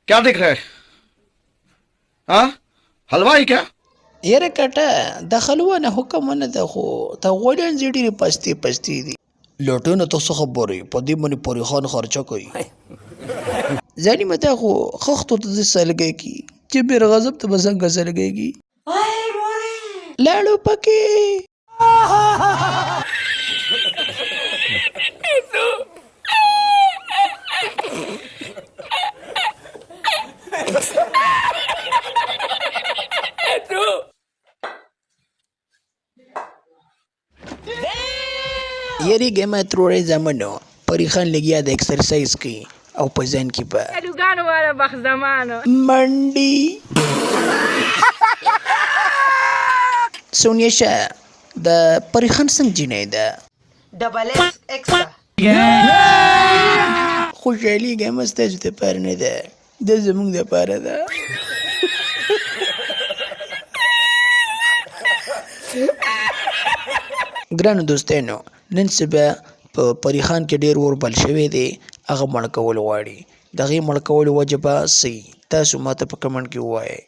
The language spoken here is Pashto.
क्या देख रहे हैं? हाँ, हलवाई क्या? یاره کټه د خلوه نه حکم نه ده خو ته غوړیان زی ډېرې پستې دي لټونه ته څه خبرې په دې باندې پورې خان خرچه کوي ځاني مته خو خښتو ته داسې سلګی کي چې بېر غضب ته به څنګه سلګېږي لاړو پکې یریږه مه تروړی زامنو پری خان لګیا د اکسرسایز کوي او په ذهن کې به الوګانو والا بخت زمانو منډي سونیا شاه د پری خان څنګه جینۍ ده ډبل ایکس ایکسټرا خوشحالېږه مه ستاسو دپاره نه ده دا زموږ دپاره ده ګرانو دوستانو نن سبا په پری خان کې ډېر اور بل شوی دی هغه مړ کول غواړي د هغې مړ کولو وجه به څه وي تاسو ما ته په کمنټ کې ووایئ